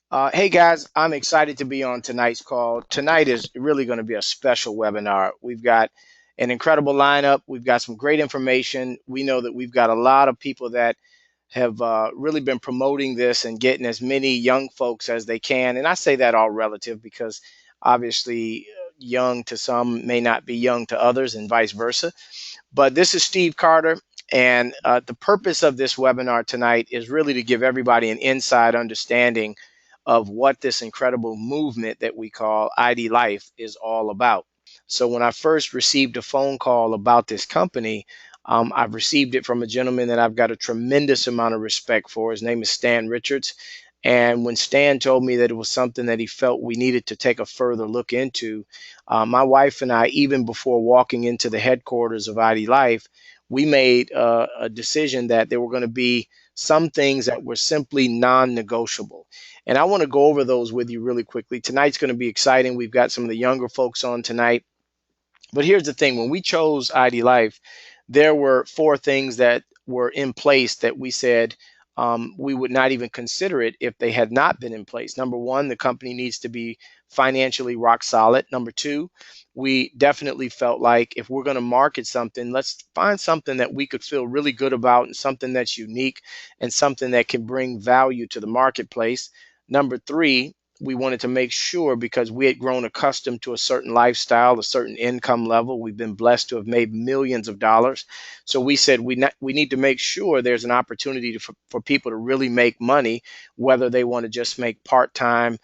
Hey guys, I'm excited to be on tonight's call. Tonight is really going to be a special webinar. We've got an incredible lineup. We've got some great information. We know that we've got a lot of people that have really been promoting this and getting as many young folks as they can. And I say that all relative because obviously young to some may not be young to others and vice versa. But this is Steve Carter. And the purpose of this webinar tonight is really to give everybody an inside understanding of what this incredible movement that we call ID Life is all about. So, when I first received a phone call about this company, I've received it from a gentleman that I've got a tremendous amount of respect for. His name is Stan Richards. And when Stan told me that it was something that he felt we needed to take a further look into, my wife and I, even before walking into the headquarters of ID Life, we made a decision that there were going to be some things that were simply non negotiable. And I want to go over those with you really quickly. Tonight's going to be exciting. We've got some of the younger folks on tonight. But here's the thing, when we chose ID Life, there were four things that were in place that we said we would not even consider it if they had not been in place. Number one, the company needs to be financially rock solid. Number two, we definitely felt like if we're going to market something, let's find something that we could feel really good about and something that's unique and something that can bring value to the marketplace. Number three, we wanted to make sure because we had grown accustomed to a certain lifestyle, a certain income level. We've been blessed to have made millions of dollars. So we said we need to make sure there's an opportunity for people to really make money, whether they want to just make part time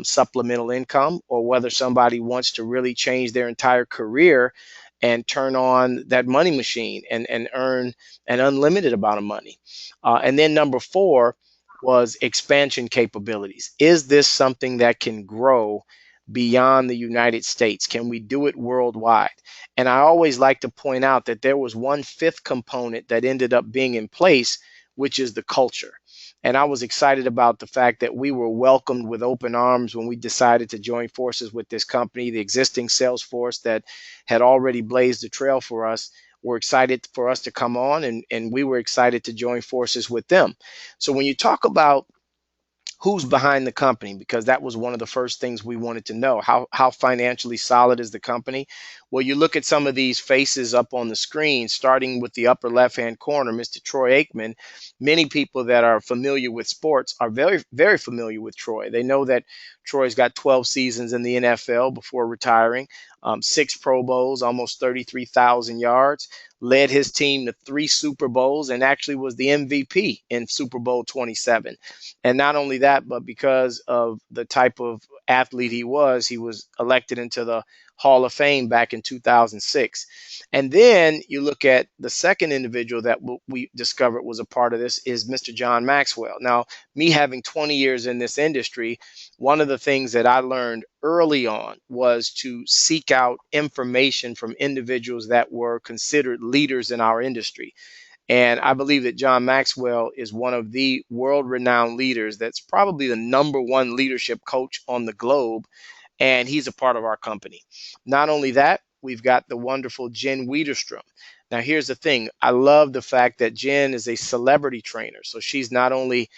supplemental income or whether somebody wants to really change their entire career and turn on that money machine and earn an unlimited amount of money. And then number four, was expansion capabilities. Is this something that can grow beyond the United States? Can we do it worldwide? And I always like to point out that there was one fifth component that ended up being in place, which is the culture. And I was excited about the fact that we were welcomed with open arms when we decided to join forces with this company. The existing sales force that had already blazed the trail for us were excited for us to come on, and we were excited to join forces with them. So when you talk about who's behind the company, because that was one of the first things we wanted to know, how financially solid is the company. Well, you look at some of these faces up on the screen, starting with the upper left hand corner, Mr. Troy Aikman. Many people that are familiar with sports are very familiar with Troy. They know that Troy's got 12 seasons in the NFL before retiring, six Pro Bowls, almost 33,000 yards, led his team to three Super Bowls, and actually was the MVP in Super Bowl 27. And not only that, but because of the type of athlete he was elected into the Hall of Fame back in 2006. And then you look at the second individual that we discovered was a part of this is Mr. John Maxwell. Now, me having 20 years in this industry, one of the things that I learned early on was to seek out information from individuals that were considered leaders in our industry. And I believe that John Maxwell is one of the world renowned leaders that's probably the number one leadership coach on the globe. And he's a part of our company. Not only that, we've got the wonderful Jen Wiederstrom. Now, here's the thing, I love the fact that Jen is a celebrity trainer. So she's not only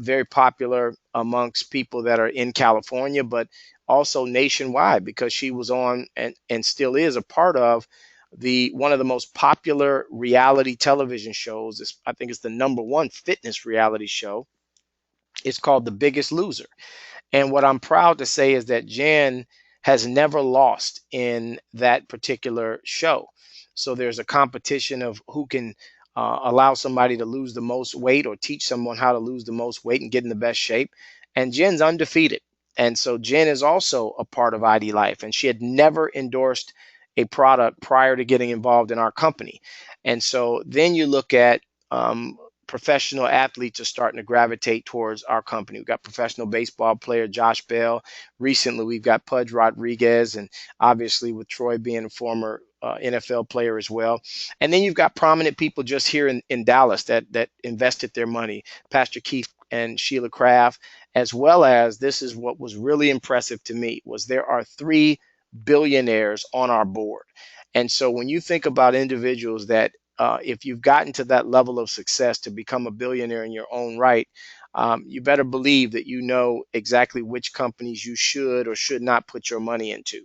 very popular amongst people that are in California, but also nationwide because she was on and still is a part of the one of the most popular reality television shows. I think it's the number one fitness reality show. It's called The Biggest Loser. And what I'm proud to say is that Jen has never lost in that particular show. So there's a competition of who can allow somebody to lose the most weight or teach someone how to lose the most weight and get in the best shape. And Jen's undefeated. And so Jen is also a part of ID Life, and she had never endorsed a product prior to getting involved in our company. And so then you look at professional athletes are starting to gravitate towards our company. We've got professional baseball player Josh Bell. Recently, we've got Pudge Rodriguez, and obviously with Troy being a former NFL player as well. And then you've got prominent people just here in Dallas that invested their money, Pastor Keith and Sheila Craft, as well as this is what was really impressive to me was there are three billionaires on our board. And so when you think about individuals that if you've gotten to that level of success to become a billionaire in your own right, you better believe that you know exactly which companies you should or should not put your money into.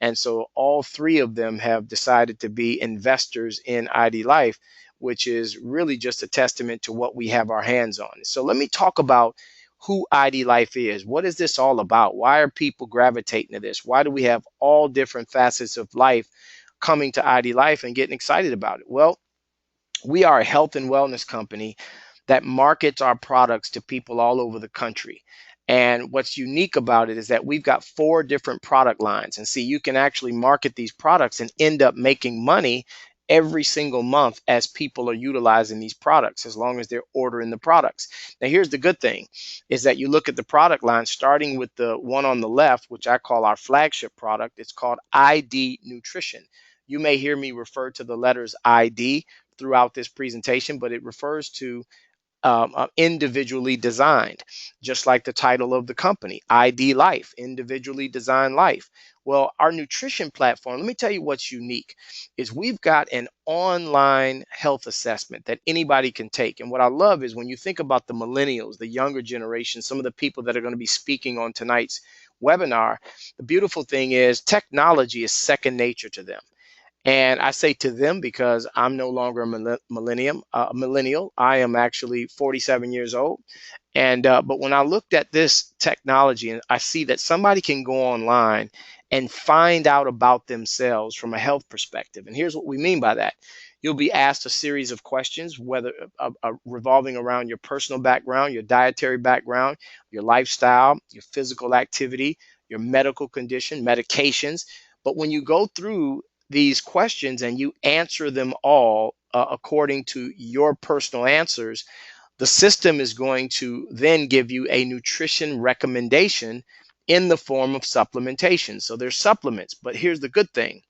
And so all three of them have decided to be investors in IDLife, which is really just a testament to what we have our hands on. So let me talk about who IDLife is. What is this all about? Why are people gravitating to this? Why do we have all different facets of life coming to IDLife and getting excited about it? Well, we are a health and wellness company that markets our products to people all over the country. And what's unique about it is that we've got four different product lines. And see, you can actually market these products and end up making money every single month as people are utilizing these products, as long as they're ordering the products. Now, here's the good thing is that you look at the product line, starting with the one on the left, which I call our flagship product. It's called ID Nutrition. You may hear me refer to the letters ID throughout this presentation, but it refers to individually designed, just like the title of the company, IDLife, individually designed life. Well, our nutrition platform, let me tell you what's unique, is we've got an online health assessment that anybody can take. And what I love is when you think about the millennials, the younger generation, some of the people that are going to be speaking on tonight's webinar, the beautiful thing is technology is second nature to them. And I say to them because I'm no longer a millennial. I am actually 47 years old. And but when I looked at this technology, and I see that somebody can go online and find out about themselves from a health perspective. And here's what we mean by that. You'll be asked a series of questions, whether revolving around your personal background, your dietary background, your lifestyle, your physical activity, your medical condition, medications. But when you go through these questions and you answer them all according to your personal answers, the system is going to then give you a nutrition recommendation in the form of supplementation. So there's supplements, but here's the good thing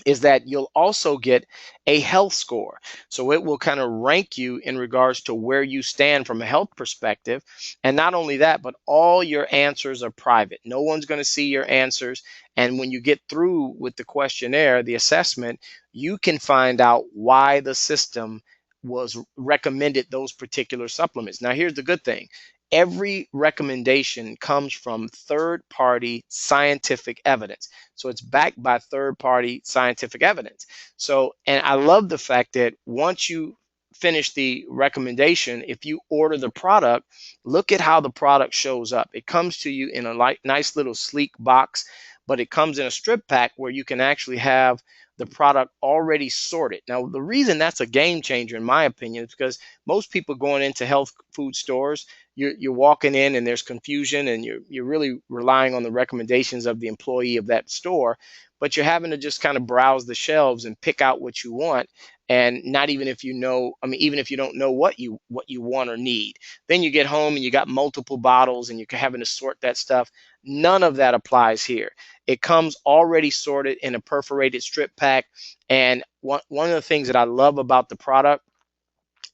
is that you'll also get a health score. So it will kind of rank you in regards to where you stand from a health perspective. And not only that, but all your answers are private. No one's going to see your answers. And when you get through with the questionnaire, the assessment, you can find out why the system was recommended those particular supplements. Now, here's the good thing. Every recommendation comes from third-party scientific evidence. So it's backed by third-party scientific evidence. So, and I love the fact that once you finish the recommendation, if you order the product, look at how the product shows up. It comes to you in a nice little sleek box, but it comes in a strip pack where you can actually have the product already sorted. Now, the reason that's a game changer, in my opinion, is because most people going into health food stores, you're walking in and there's confusion, and you're really relying on the recommendations of the employee of that store, but you're having to just kind of browse the shelves and pick out what you want. And not even if you know, I mean, even if you don't know what you want or need, then you get home and you got multiple bottles and you're having to sort that stuff. None of that applies here. It comes already sorted in a perforated strip pack. And one of the things that I love about the product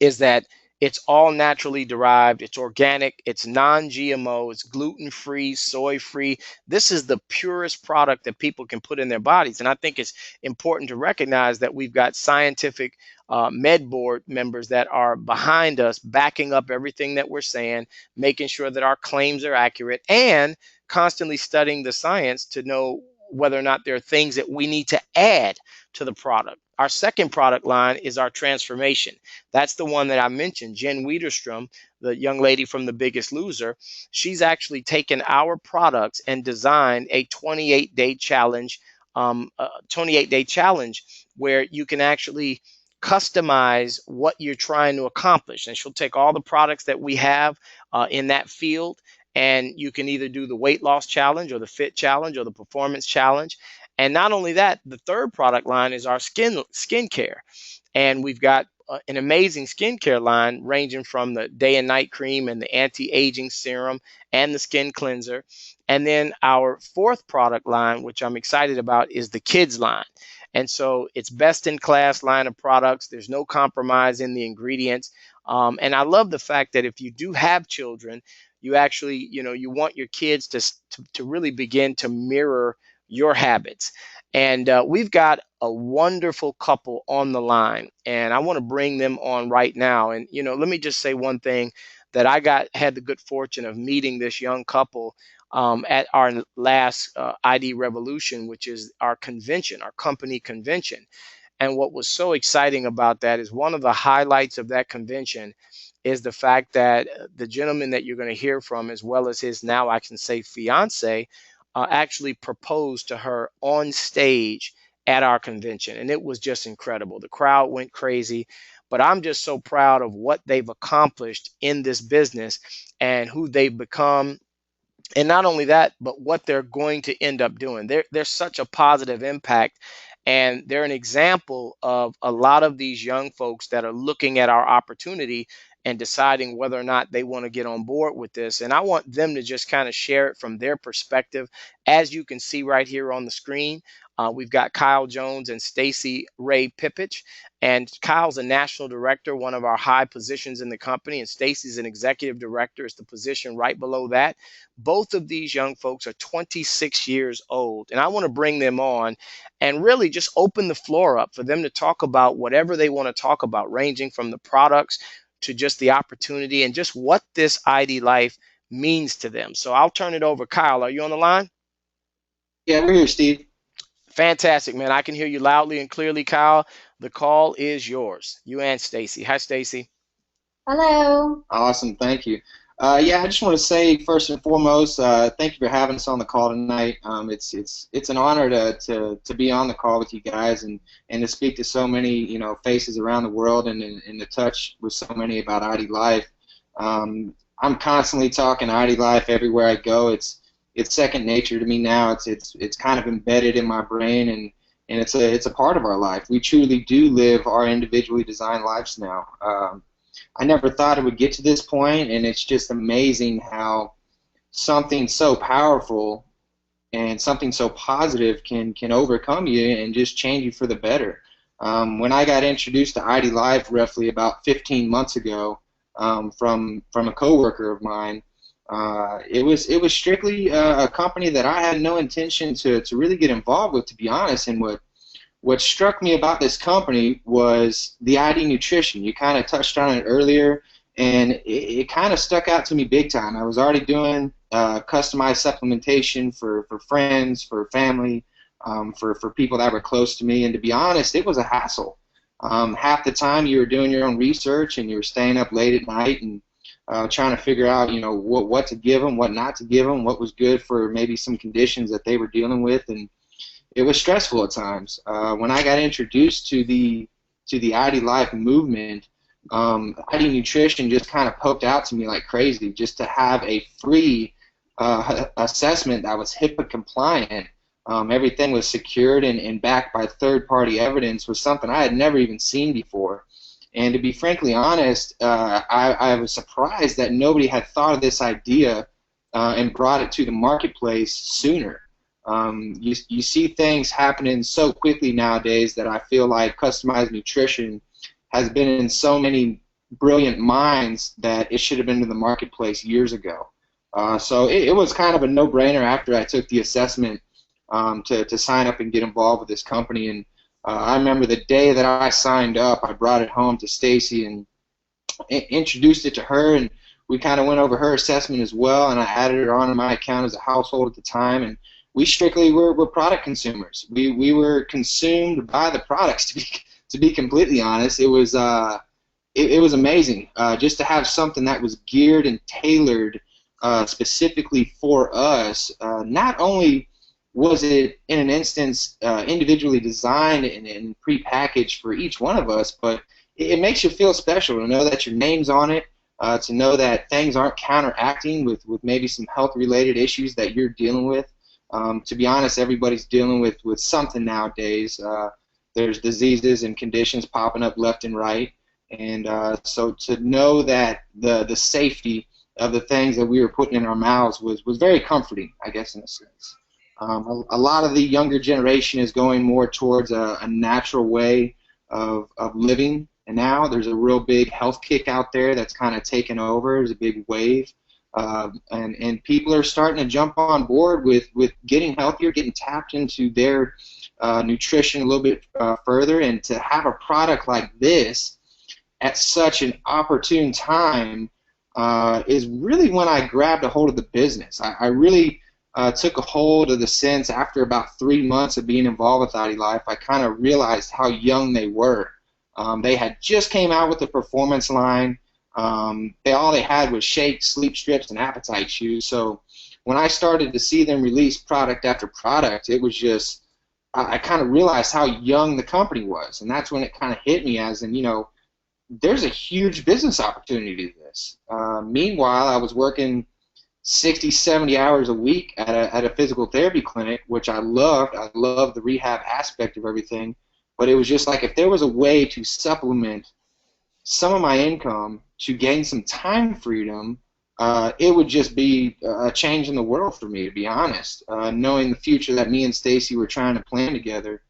is that it's all naturally derived, it's organic, it's non-GMO, it's gluten-free, soy-free. This is the purest product that people can put in their bodies. And I think it's important to recognize that we've got scientific med board members that are behind us, backing up everything that we're saying, making sure that our claims are accurate, and constantly studying the science to know whether or not there are things that we need to add to the product. Our second product line is our transformation. That's the one that I mentioned. Jen Wiederstrom, the young lady from The Biggest Loser, she's actually taken our products and designed a 28-day challenge, 28-day challenge where you can actually customize what you're trying to accomplish. And she'll take all the products that we have in that field, and you can either do the weight loss challenge or the fit challenge or the performance challenge. And not only that, the third product line is our skincare. And we've got an amazing skincare line ranging from the day and night cream and the anti-aging serum and the skin cleanser. And then our fourth product line, which I'm excited about, is the kids line. And so it's best in class line of products. There's no compromise in the ingredients. And I love the fact that if you do have children, you actually, you want your kids to really begin to mirror your habits. And we've got a wonderful couple on the line, and I want to bring them on right now. And, let me just say one thing. that I had the good fortune of meeting this young couple at our last ID Revolution, which is our convention, our company convention. And what was so exciting about that is one of the highlights of that convention is the fact that the gentleman that you're going to hear from, as well as his now I can say fiance, actually proposed to her on stage at our convention. And it was just incredible. The crowd went crazy. But I'm just so proud of what they've accomplished in this business and who they've become, and not only that, but what they're going to end up doing. They're such a positive impact, and they're an example of a lot of these young folks that are looking at our opportunity and deciding whether or not they want to get on board with this. And I want them to just kind of share it from their perspective. As you can see right here on the screen, we've got Kyle Jones and Stacy Ray Pipich. And Kyle's a national director, one of our high positions in the company, and Stacy's an executive director. It's the position right below that. Both of these young folks are 26 years old, and I want to bring them on and really just open the floor up for them to talk about whatever they want to talk about, ranging from the products to just the opportunity and just what this ID Life means to them. So I'll turn it over. Kyle, are you on the line? Yeah, we're here, Steve. Fantastic, man. I can hear you loudly and clearly, Kyle. The call is yours. You and Stacy. Hi, Stacy. Hello. Awesome, thank you. Yeah, I just want to say first and foremost, thank you for having us on the call tonight. It's an honor to be on the call with you guys and to speak to so many faces around the world and to touch with so many about ID Life. I'm constantly talking ID Life everywhere I go. It's second nature to me now. It's kind of embedded in my brain and it's a part of our life. We truly do live our individually designed lives now. I never thought it would get to this point, and it's just amazing how something so powerful and something so positive can overcome you and just change you for the better. When I got introduced to ID Life roughly about 15 months ago from a coworker of mine, it was strictly a company that I had no intention to really get involved with, to be honest. And what struck me about this company was the ID nutrition. You kind of touched on it earlier, and it kind of stuck out to me big time. I was already doing customized supplementation for friends, for family, for people that were close to me, and to be honest, it was a hassle. Half the time you were doing your own research and you were staying up late at night and trying to figure out, what to give them, what not to give them, what was good for maybe some conditions that they were dealing with, and it was stressful at times. When I got introduced to the IDLife movement, ID nutrition just kind of poked out to me like crazy. Just to have a free assessment that was HIPAA compliant, everything was secured and backed by third-party evidence, was something I had never even seen before. And to be frankly honest, I was surprised that nobody had thought of this idea and brought it to the marketplace sooner. You see things happening so quickly nowadays that I feel like customized nutrition has been in so many brilliant minds that it should have been in the marketplace years ago. So it was kind of a no-brainer after I took the assessment to sign up and get involved with this company. And I remember the day that I signed up, I brought it home to Stacy and introduced it to her, and we kind of went over her assessment as well, and I added her onto my account as a household at the time. And we strictly were product consumers. We were consumed by the products. To be completely honest, it was amazing just to have something that was geared and tailored specifically for us. Not only was it in an instance individually designed and pre-packaged for each one of us, but it makes you feel special to know that your name's on it, to know that things aren't counteracting with maybe some health-related issues that you're dealing with. To be honest, everybody's dealing with something nowadays. There's diseases and conditions popping up left and right, and so to know that the safety of the things that we were putting in our mouths was very comforting, I guess, in a sense. A lot of the younger generation is going more towards a natural way of living, and now there's a real big health kick out there that's kind of taken over. There's a big wave. And people are starting to jump on board with getting healthier, getting tapped into their nutrition a little bit further, and to have a product like this at such an opportune time, is really when I grabbed a hold of the business. I really took a hold of the sense after about 3 months of being involved with IDLife. I kind of realized how young they were. They had just came out with the performance line. All they had was shakes, sleep strips, and appetite chews. So when I started to see them release product after product, it was just I kind of realized how young the company was, and that's when it kind of hit me as in, there's a huge business opportunity to this. Meanwhile, I was working 60, 70 hours a week at a physical therapy clinic, which I loved. I loved the rehab aspect of everything, but it was just like if there was a way to supplement some of my income to gain some time freedom, it would just be a change in the world for me, to be honest. Knowing the future that me and Stacy were trying to plan together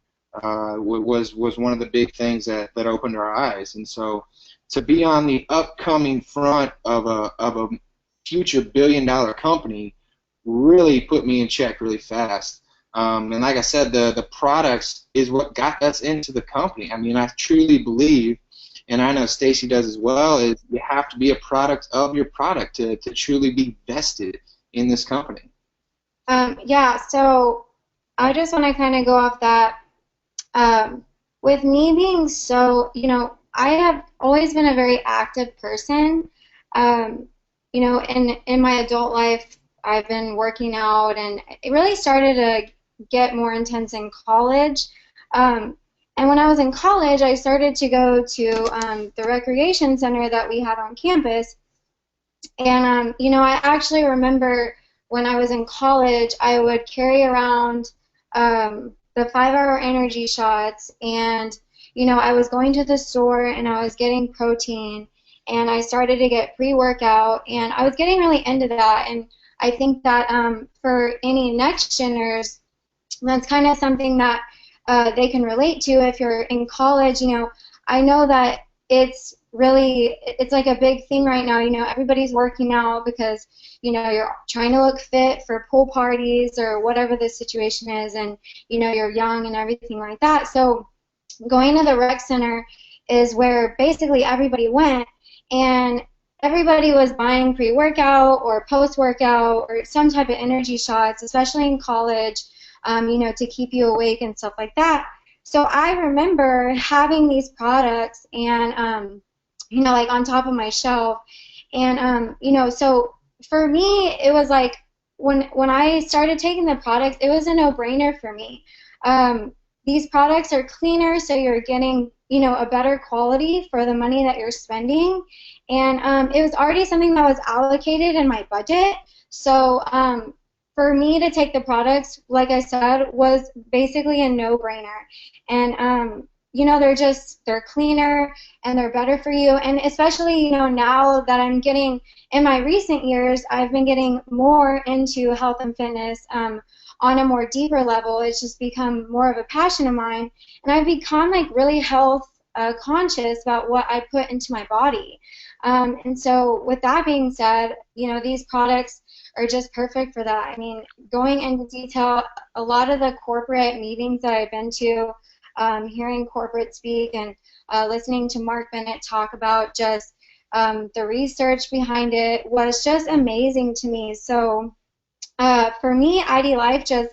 was one of the big things that opened our eyes. And so to be on the upcoming front of a future billion-dollar company really put me in check really fast. And like I said, the products is what got us into the company. I mean, I truly believe, and I know Stacy does as well, is you have to be a product of your product to truly be vested in this company. Yeah, so I just want to kind of go off that. With me being so, I have always been a very active person. In my adult life, I've been working out, and it really started to get more intense in college. And when I was in college, I started to go to the recreation center that we had on campus. And, I actually remember when I was in college, I would carry around the 5-hour energy shots, and, I was going to the store and I was getting protein, and I started to get pre-workout, and I was getting really into that. And I think that for any next geners, that's kind of something that they can relate to if you're in college. I know that it's like a big thing right now. Everybody's working out because, you're trying to look fit for pool parties or whatever the situation is, and, you're young and everything like that. So going to the rec center is where basically everybody went, and everybody was buying pre-workout or post-workout or some type of energy shots, especially in college, to keep you awake and stuff like that. So I remember having these products and, like on top of my shelf. And, so for me, it was like when I started taking the products, it was a no-brainer for me. These products are cleaner, so you're getting, a better quality for the money that you're spending. And it was already something that was allocated in my budget. So for me to take the products, like I said, was basically a no-brainer. And, they're cleaner and they're better for you. And especially, now that I'm getting, in my recent years, I've been getting more into health and fitness on a more deeper level. It's just become more of a passion of mine. And I've become like really health conscious about what I put into my body. And so with that being said, these products are just perfect for that. I mean, going into detail, a lot of the corporate meetings that I've been to, hearing corporate speak and listening to Mark Bennett talk about just the research behind it was just amazing to me. So for me, IDLife just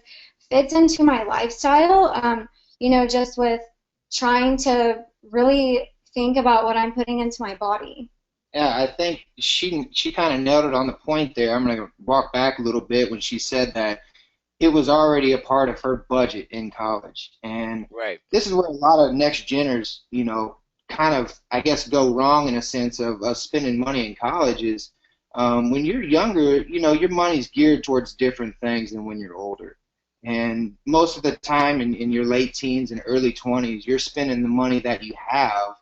fits into my lifestyle, just with trying to really think about what I'm putting into my body. Yeah, I think she kind of nailed it on the point there. I'm going to walk back a little bit when she said that it was already a part of her budget in college. And Right. this is where a lot of next geners, kind of, I guess, go wrong in a sense of spending money in college is when you're younger, your money's geared towards different things than when you're older. And most of the time in your late teens and early 20s, you're spending the money that you have,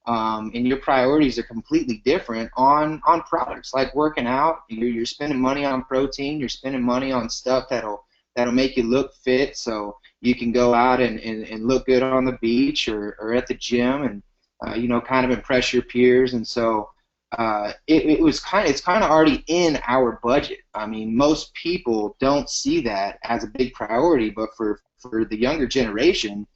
and your priorities are completely different on products like working out. You're spending money on protein. You're spending money on stuff that'll make you look fit, so you can go out and look good on the beach or at the gym and kind of impress your peers. And so it's kind of already in our budget. I mean, most people don't see that as a big priority, but for the younger generation,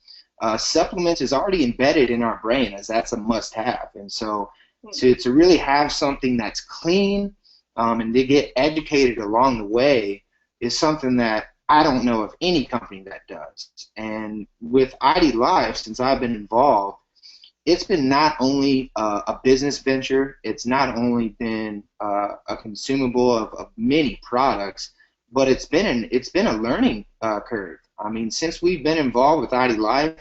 supplements is already embedded in our brain as that's a must-have. And so to really have something that's clean, and to get educated along the way is something that I don't know of any company that does. And with IDLife, since I've been involved, it's been not only a business venture, it's not only been a consumable of many products, but it's been a learning curve. I mean, since we've been involved with IDLife,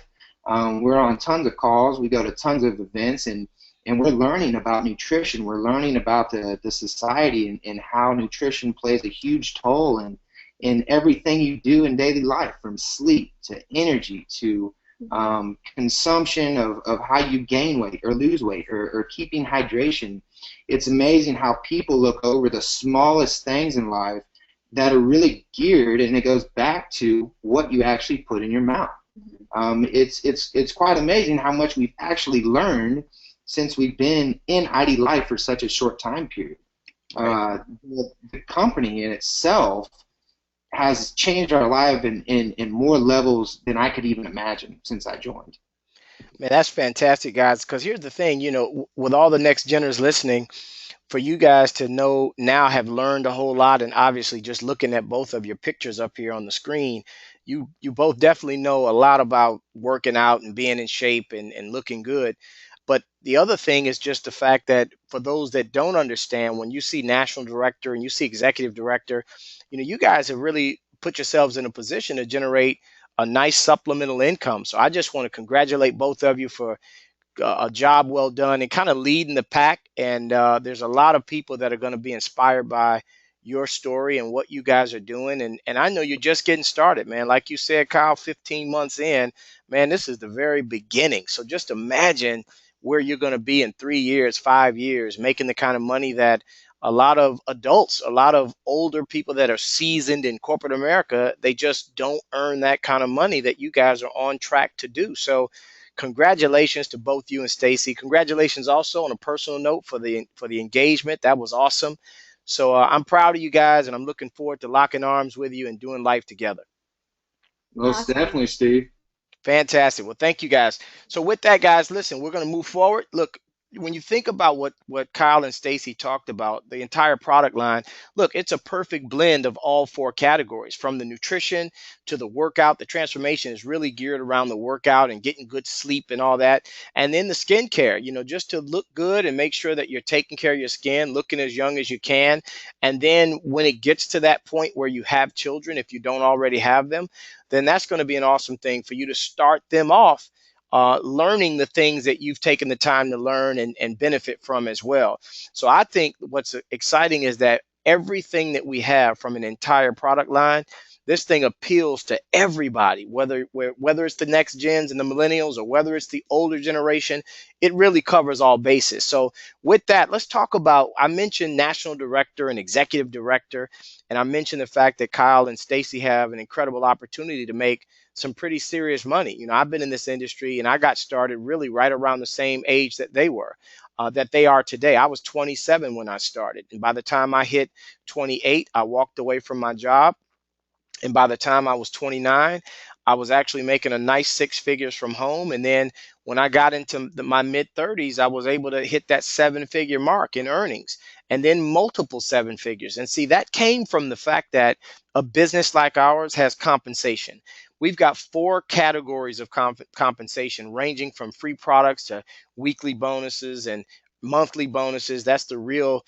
we're on tons of calls, we go to tons of events, and we're learning about nutrition. We're learning about the society and how nutrition plays a huge toll in everything you do in daily life, from sleep to energy to consumption of how you gain weight or lose weight or keeping hydration. It's amazing how people look over the smallest things in life that are really geared, and it goes back to what you actually put in your mouth. It's quite amazing how much we've actually learned since we've been in IDLife for such a short time period. The company in itself has changed our life in more levels than I could even imagine since I joined. Man, that's fantastic, guys. Because here's the thing, you know, with all the next geners listening, for you guys to know now, have learned a whole lot, and obviously just looking at both of your pictures up here on the screen, you both definitely know a lot about working out and being in shape and looking good. But the other thing is just the fact that for those that don't understand, when you see national director and you see executive director, you know, you guys have really put yourselves in a position to generate a nice supplemental income. So I just want to congratulate both of you for a job well done and kind of leading the pack. And there's a lot of people that are going to be inspired by your story and what you guys are doing. And I know you're just getting started, man. Like you said, Kyle, 15 months in, man, this is the very beginning. So just imagine where you're going to be in 3 years, 5 years, making the kind of money that a lot of adults, a lot of older people that are seasoned in corporate America, they just don't earn that kind of money that you guys are on track to do. So congratulations to both you and Stacy. Congratulations also on a personal note for the engagement. That was awesome. So I'm proud of you guys, and I'm looking forward to locking arms with you and doing life together. Most definitely, Steve. Fantastic. Well, thank you guys. So with that, guys, listen, we're going to move forward. Look, when you think about what Kyle and Stacy talked about, the entire product line, look, it's a perfect blend of all four categories, from the nutrition to the workout. The transformation is really geared around the workout and getting good sleep and all that. And then the skincare, you know, just to look good and make sure that you're taking care of your skin, looking as young as you can. And then when it gets to that point where you have children, if you don't already have them, then that's going to be an awesome thing for you to start them off learning the things that you've taken the time to learn and benefit from as well. So I think what's exciting is that everything that we have from an entire product line, this thing appeals to everybody, whether it's the next gens and the millennials or whether it's the older generation. It really covers all bases. So with that, let's talk about, I mentioned national director and executive director, and I mentioned the fact that Kyle and Stacy have an incredible opportunity to make some pretty serious money. You know, I've been in this industry and I got started really right around the same age that they were, that they are today. I was 27 when I started. And by the time I hit 28, I walked away from my job. And by the time I was 29, I was actually making a nice 6 figures from home. And then when I got into my mid 30s, I was able to hit that 7 figure mark in earnings, and then multiple 7 figures. And see, that came from the fact that a business like ours has compensation. We've got 4 categories of compensation, ranging from free products to weekly bonuses and monthly bonuses. That's the real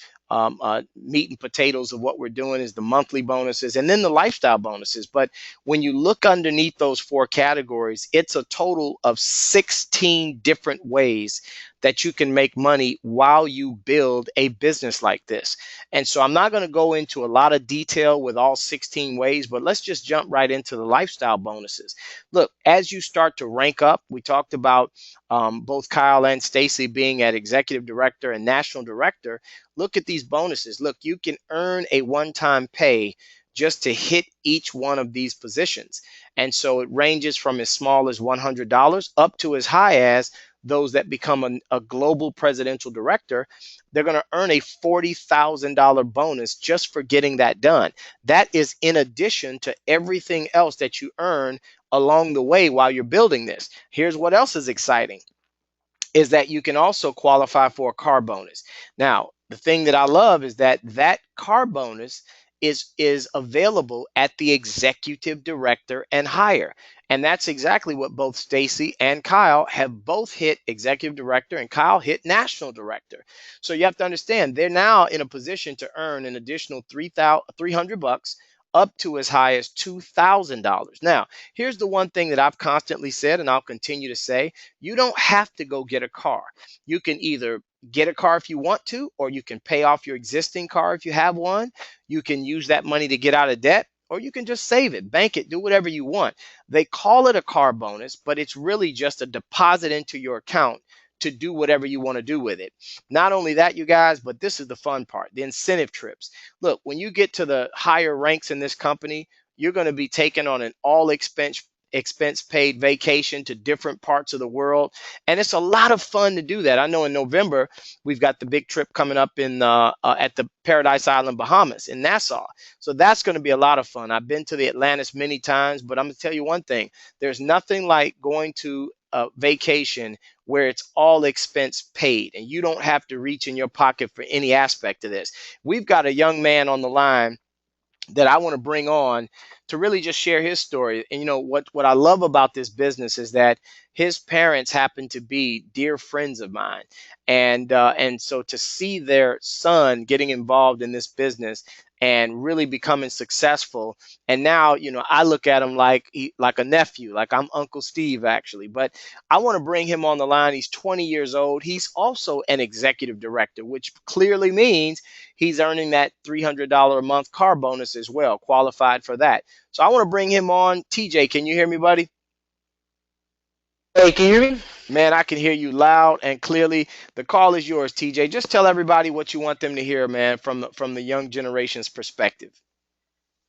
meat and potatoes of what we're doing, is the monthly bonuses and then the lifestyle bonuses. But when you look underneath those 4 categories, it's a total of 16 different ways that you can make money while you build a business like this. And so I'm not going to go into a lot of detail with all 16 ways, but let's just jump right into the lifestyle bonuses. Look, as you start to rank up, we talked about both Kyle and Stacy being at executive director and national director. Look at these bonuses. Look, you can earn a one-time pay just to hit each one of these positions. And so it ranges from as small as $100 up to as high as those that become a global presidential director. They're going to earn a $40,000 bonus just for getting that done. That is in addition to everything else that you earn along the way while you're building this. Here's what else is exciting. is that you can also qualify for a car bonus. Now, the thing that I love is that that car bonus is available at the executive director and higher. And that's exactly what both Stacy and Kyle have both hit executive director, and Kyle hit national director. So you have to understand they're now in a position to earn an additional 300 bucks up to as high as $2,000. Now, here's the one thing that I've constantly said and I'll continue to say, you don't have to go get a car. You can either get a car if you want to, or you can pay off your existing car if you have one. You can use that money to get out of debt, or you can just save it, bank it, do whatever you want. They call it a car bonus, but it's really just a deposit into your account to do whatever you want to do with it. Not only that, you guys, but this is the fun part, the incentive trips. Look, when you get to the higher ranks in this company, you're going to be taken on an all expense paid vacation to different parts of the world, and it's a lot of fun to do that. I know in November we've got the big trip coming up in at the Paradise Island, Bahamas, in Nassau. So that's going to be a lot of fun. I've been to the Atlantis many times, but I'm going to tell you one thing: there's nothing like going to a vacation where it's all expense paid and you don't have to reach in your pocket for any aspect of this. We've got a young man on the line that I want to bring on to really just share his story. And you know what I love about this business is that his parents happen to be dear friends of mine, and so to see their son getting involved in this business and really becoming successful, and now I look at him like a nephew, like I'm Uncle Steve actually. But I want to bring him on the line. He's 20 years old. He's also an executive director, which clearly means he's earning that $300 a month car bonus as well, qualified for that. So I want to bring him on. TJ, can you hear me, buddy? Hey, can you hear me? Man, I can hear you loud and clearly. The call is yours, TJ. Just tell everybody what you want them to hear, man, from the young generation's perspective.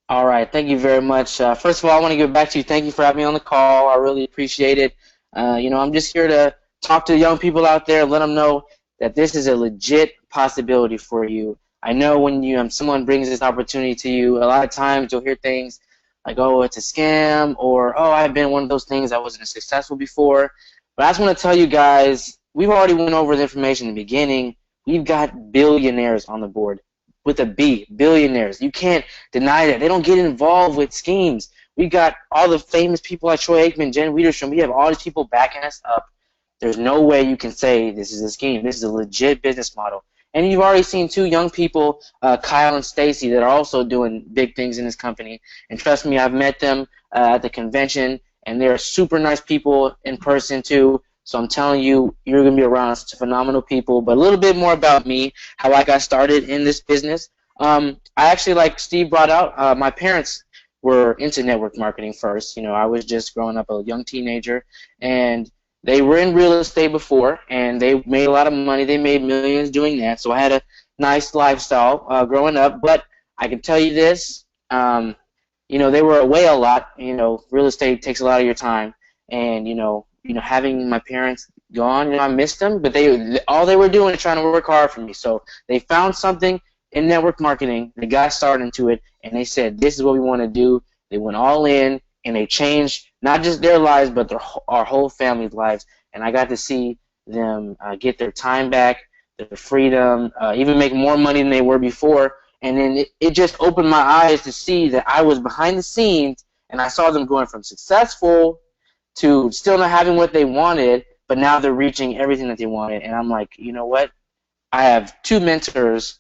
All right, thank you very much. First of all, I want to get back to you. Thank you for having me on the call. I really appreciate it. I'm just here to talk to young people out there, let them know that this is a legit possibility for you. I know when someone brings this opportunity to you, a lot of times you'll hear things like, oh, it's a scam, or, oh, I've been one of those things, I wasn't successful before. But I just want to tell you guys, we've already went over the information in the beginning. We've got billionaires on the board with a B, billionaires. You can't deny that. They don't get involved with schemes. We've got all the famous people like Troy Aikman, Jen Wiederstrom. We have all these people backing us up. There's no way you can say this is a scheme. This is a legit business model. And you've already seen two young people, Kyle and Stacy, that are also doing big things in this company. And trust me, I've met them at the convention, and they're super nice people in person too. So I'm telling you, you're going to be around such phenomenal people. But a little bit more about me, how I got started in this business. I actually, like Steve brought out, my parents were into network marketing first. I was just growing up a young teenager, and they were in real estate before, and they made a lot of money. They made millions doing that. So I had a nice lifestyle growing up. But I can tell you this, they were away a lot. Real estate takes a lot of your time. And, having my parents gone, I missed them. But all they were doing is trying to work hard for me. So they found something in network marketing. They got started into it, and they said, this is what we want to do. They went all in, and they changed not just their lives, but our whole family's lives. And I got to see them get their time back, their freedom, even make more money than they were before. And then it just opened my eyes to see that I was behind the scenes, and I saw them going from successful to still not having what they wanted, but now they're reaching everything that they wanted. And I'm like, you know what? I have two mentors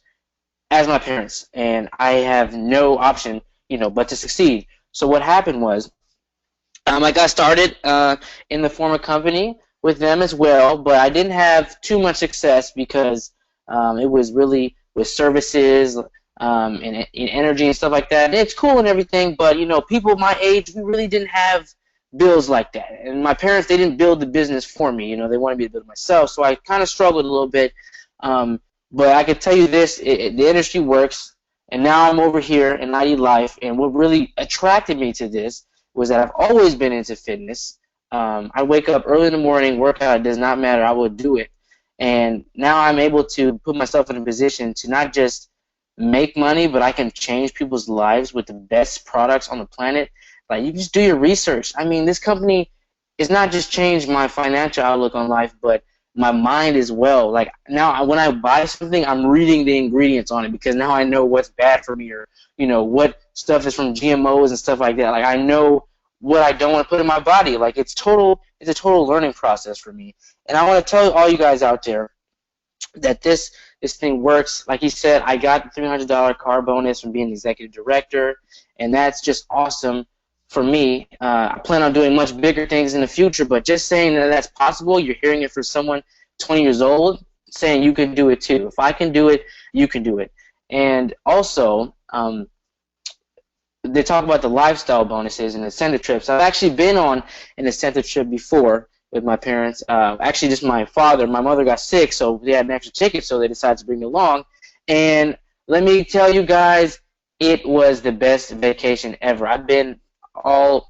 as my parents, and I have no option, but to succeed. So what happened was, I got started in the former company with them as well, but I didn't have too much success because it was really with services and energy and stuff like that. And it's cool and everything, but people my age, we really didn't have bills like that. And my parents, they didn't build the business for me. They wanted me to build it myself, so I kind of struggled a little bit. But I can tell you this, the industry works, and now I'm over here in IDLife, and what really attracted me to this was that I've always been into fitness. I wake up early in the morning, workout, it does not matter, I will do it. And now I'm able to put myself in a position to not just make money, but I can change people's lives with the best products on the planet. Like, you just do your research. I mean, this company is not just changed my financial outlook on life, but my mind as well. Like now when I buy something, I'm reading the ingredients on it because now I know what's bad for me, or what stuff is from GMOs and stuff like that. Like I know what I don't want to put in my body. Like it's a total learning process for me. And I want to tell all you guys out there that this thing works. Like he said, I got the $300 car bonus from being the executive director, and that's just awesome for me. I plan on doing much bigger things in the future, but just saying that that's possible, you're hearing it from someone 20 years old saying you can do it too. If I can do it, you can do it. And also, they talk about the lifestyle bonuses and incentive trips. I've actually been on an incentive trip before with my parents. Actually, just my father. My mother got sick, so they had an extra ticket, so they decided to bring me along. And let me tell you guys, it was the best vacation ever. I've been all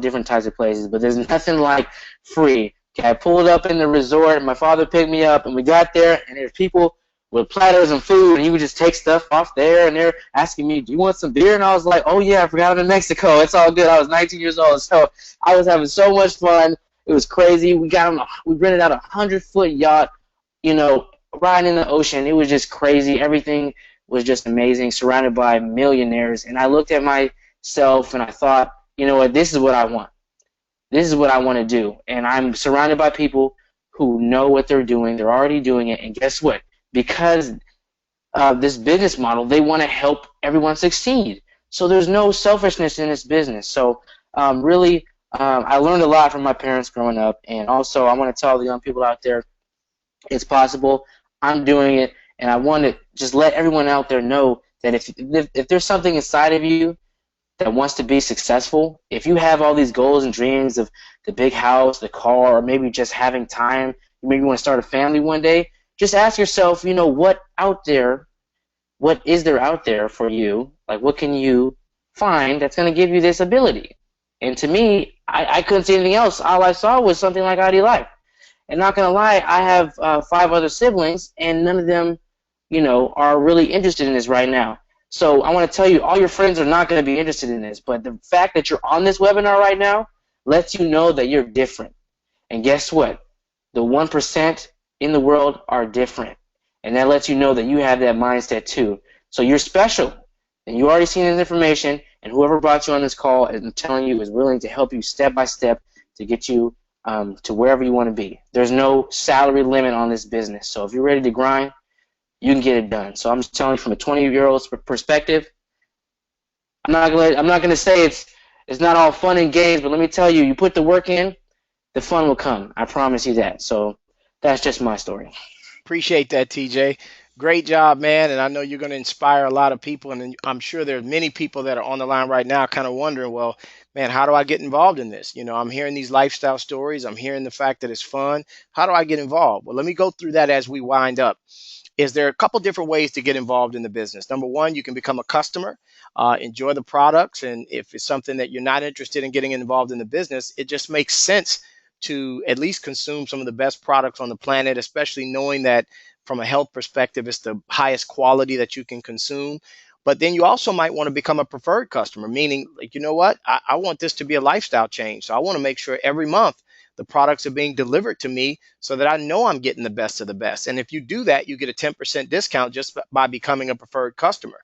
different types of places, but there's nothing like free. Okay, I pulled up in the resort, and my father picked me up, and we got there, and there's people with platters and food, and he would just take stuff off there, and they're asking me, do you want some beer? And I was like, oh yeah, I forgot I'm in Mexico. It's all good. I was 19 years old, so I was having so much fun. It was crazy. We rented out a 100-foot yacht, riding in the ocean. It was just crazy. Everything was just amazing, surrounded by millionaires. And I looked at myself and I thought, you know what, this is what I want. This is what I want to do. And I'm surrounded by people who know what they're doing. They're already doing it. And guess what? Because of this business model, they want to help everyone succeed. So there's no selfishness in this business. So really, I learned a lot from my parents growing up. And also, I want to tell the young people out there, it's possible. I'm doing it. And I want to just let everyone out there know that if there's something inside of you that wants to be successful, if you have all these goals and dreams of the big house, the car, or maybe just having time, maybe you want to start a family one day, just ask yourself, what is there out there for you? Like, what can you find that's going to give you this ability? And to me, I couldn't see anything else. All I saw was something like IDLife. And not going to lie, I have 5 other siblings, and none of them, are really interested in this right now. So I want to tell you, all your friends are not going to be interested in this, but the fact that you're on this webinar right now lets you know that you're different. And guess what? The 1% in the world are different. And that lets you know that you have that mindset too. So you're special. And you already seen this information, and whoever brought you on this call, I'm telling you, is willing to help you step by step to get you to wherever you want to be. There's no salary limit on this business. So if you're ready to grind, you can get it done. So I'm just telling you from a 20-year-old's perspective, I'm not gonna say it's not all fun and games, but let me tell you, you put the work in, the fun will come. I promise you that. So that's just my story. Appreciate that, TJ. Great job, man. And I know you're going to inspire a lot of people. And I'm sure there are many people that are on the line right now kind of wondering, well, man, how do I get involved in this? I'm hearing these lifestyle stories. I'm hearing the fact that it's fun. How do I get involved? Well, let me go through that as we wind up. Is there a couple different ways to get involved in the business? Number one, you can become a customer, enjoy the products. And if it's something that you're not interested in getting involved in the business, it just makes sense to at least consume some of the best products on the planet, especially knowing that from a health perspective, it's the highest quality that you can consume. But then you also might want to become a preferred customer, meaning, like, you know what, I want this to be a lifestyle change. So I want to make sure every month the products are being delivered to me so that I know I'm getting the best of the best. And if you do that, you get a 10% discount just by becoming a preferred customer.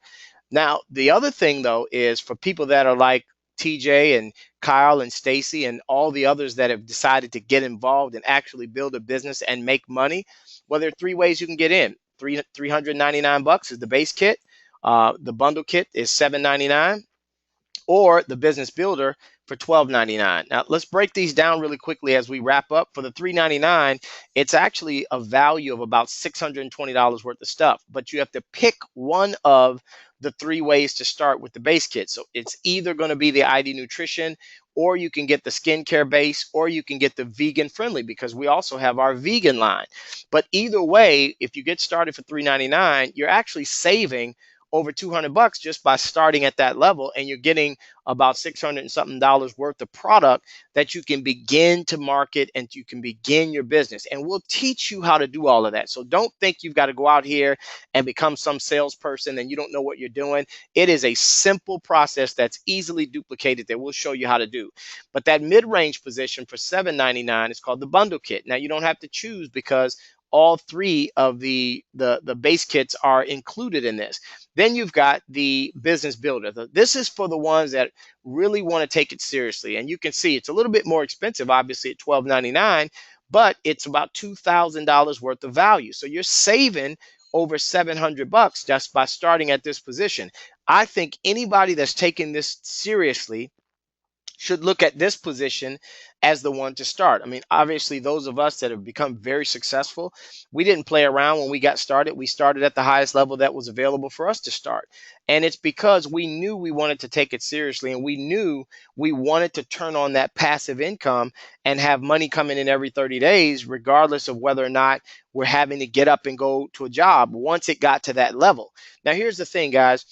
Now, the other thing, though, is for people that are like TJ and Kyle and Stacy and all the others that have decided to get involved and actually build a business and make money, well, there are 3 ways you can get in. $399 is the base kit. The bundle kit is $799, or the business builder for $12.99. Now, let's break these down really quickly as we wrap up. For the $399, it's actually a value of about $620 worth of stuff, but you have to pick one of the 3 ways to start with the base kit. So it's either going to be the ID Nutrition, or you can get the skincare base, or you can get the vegan friendly, because we also have our vegan line. But either way, if you get started for $399, you're actually saving over 200 bucks just by starting at that level, and you're getting about 600 and something dollars worth of product that you can begin to market and you can begin your business. And we'll teach you how to do all of that. So don't think you've got to go out here and become some salesperson and you don't know what you're doing. It is a simple process that's easily duplicated that we'll show you how to do. But that mid-range position for $7.99 is called the bundle kit. Now you don't have to choose because all three of the base kits are included in this. Then you've got the business builder. This is for the ones that really want to take it seriously. And you can see it's a little bit more expensive, obviously, at $12.99, but it's about $2,000 worth of value. So you're saving over 700 bucks just by starting at this position. I think anybody that's taking this seriously should look at this position as the one to start. I mean, obviously, those of us that have become very successful, we didn't play around when we got started. We started at the highest level that was available for us to start. And it's because we knew we wanted to take it seriously, and we knew we wanted to turn on that passive income and have money coming in every 30 days, regardless of whether or not we're having to get up and go to a job once it got to that level. Now, here's the thing, guys.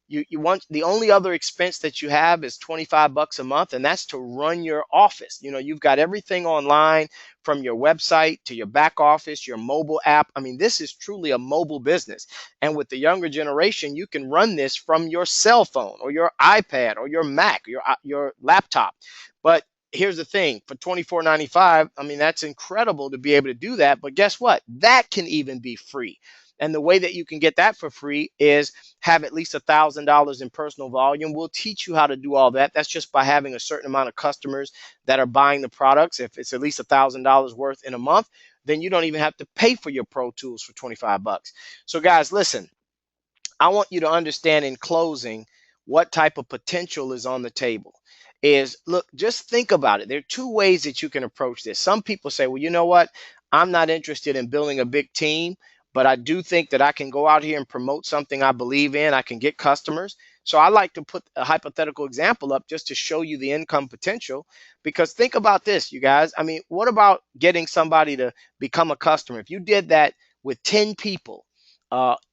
You want the only other expense that you have is 25 bucks a month, and that's to run your office. You know, you've got everything online from your website to your back office, your mobile app. I mean, this is truly a mobile business. And with the younger generation, you can run this from your cell phone or your iPad or your Mac, your laptop. But here's the thing, for $24.95, I mean, that's incredible to be able to do that. But guess what? That can even be free. And the way that you can get that for free is have at least $1,000 in personal volume. We'll teach you how to do all that. That's just by having a certain amount of customers that are buying the products. If it's at least $1,000 worth in a month, then you don't even have to pay for your Pro Tools for 25 bucks. So guys, listen, I want you to understand in closing what type of potential is on the table. Is look, just think about it. There are two ways that you can approach this. Some people say, well, you know what? I'm not interested in building a big team, but I do think that I can go out here and promote something I believe in. I can get customers. So I like to put a hypothetical example up just to show you the income potential. Because think about this, you guys. I mean, what about getting somebody to become a customer? If you did that with 10 people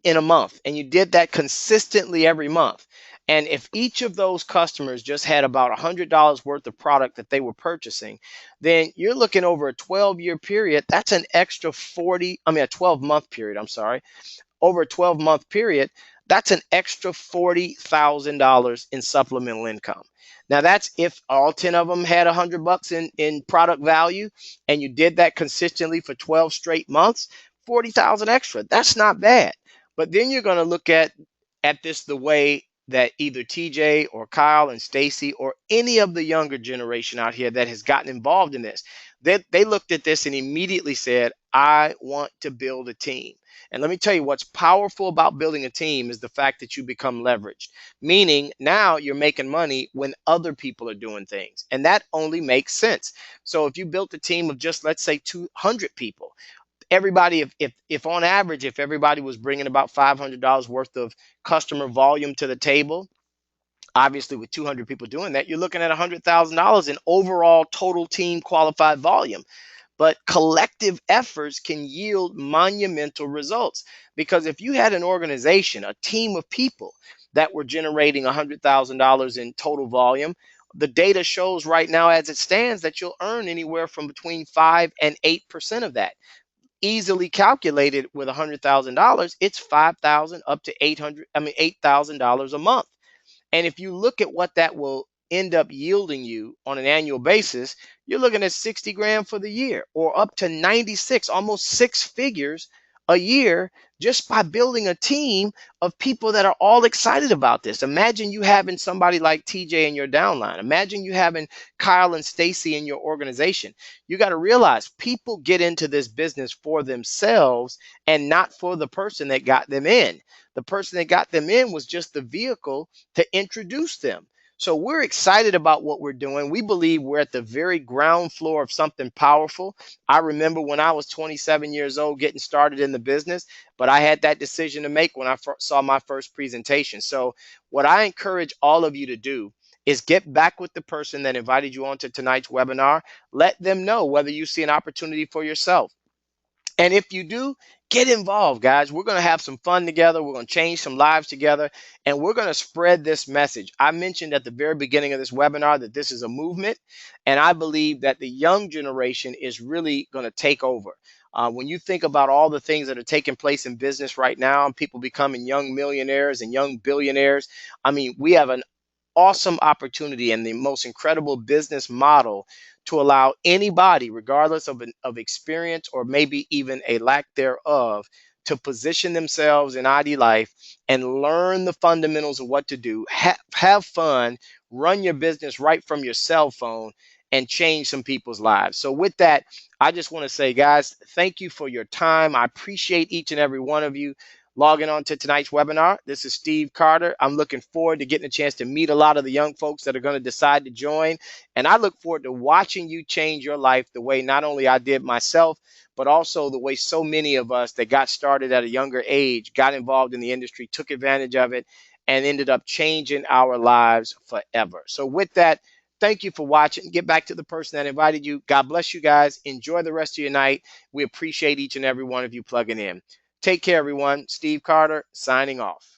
in a month, and you did that consistently every month, and if each of those customers just had about $100 worth of product that they were purchasing, then you're looking over a 12-year period. That's an extra a 12-month period, I'm sorry. Over a 12-month period, that's an extra $40,000 in supplemental income. Now, that's if all 10 of them had 100 bucks in product value, and you did that consistently for 12 straight months, 40,000 extra. That's not bad. But then you're going to look at this the way that either TJ or Kyle and Stacy or any of the younger generation out here that has gotten involved in this, they looked at this and immediately said, I want to build a team. And let me tell you, what's powerful about building a team is the fact that you become leveraged, meaning now you're making money when other people are doing things. And that only makes sense. So if you built a team of just, let's say, 200 people, everybody, if on average, if everybody was bringing about $500 worth of customer volume to the table, obviously with 200 people doing that, you're looking at $100,000 in overall total team qualified volume. But collective efforts can yield monumental results, because if you had an organization, a team of people that were generating $100,000 in total volume, the data shows right now as it stands that you'll earn anywhere from between 5 and 8% of that. Easily calculated with $100,000, it's 5,000 up to $8,000 a month. And if you look at what that will end up yielding you on an annual basis, you're looking at 60 grand for the year, or up to 96, almost 6 figures a year, just by building a team of people that are all excited about this. Imagine you having somebody like TJ in your downline. Imagine you having Kyle and Stacy in your organization. You got to realize people get into this business for themselves and not for the person that got them in. The person that got them in was just the vehicle to introduce them. So we're excited about what we're doing. We believe we're at the very ground floor of something powerful. I remember when I was 27 years old getting started in the business, but I had that decision to make when I saw my first presentation. So what I encourage all of you to do is get back with the person that invited you onto tonight's webinar. Let them know whether you see an opportunity for yourself. And if you do, Get involved, guys. We're going to have some fun together. We're going to change some lives together, and we're going to spread this message. I mentioned at the very beginning of this webinar that this is a movement, and I believe that the young generation is really going to take over. When you think about all the things that are taking place in business right now, and people becoming young millionaires and young billionaires, I mean, we have an awesome opportunity and the most incredible business model to allow anybody, regardless of experience or maybe even a lack thereof, to position themselves in ID Life and learn the fundamentals of what to do, have fun, run your business right from your cell phone, and change some people's lives. So, with that, I just want to say, guys, thank you for your time. I appreciate each and every one of you logging on to tonight's webinar. This is Steve Carter. I'm looking forward to getting a chance to meet a lot of the young folks that are going to decide to join. And I look forward to watching you change your life the way not only I did myself, but also the way so many of us that got started at a younger age, got involved in the industry, took advantage of it, and ended up changing our lives forever. So with that, thank you for watching. Get back to the person that invited you. God bless you guys. Enjoy the rest of your night. We appreciate each and every one of you plugging in. Take care, everyone. Steve Carter signing off.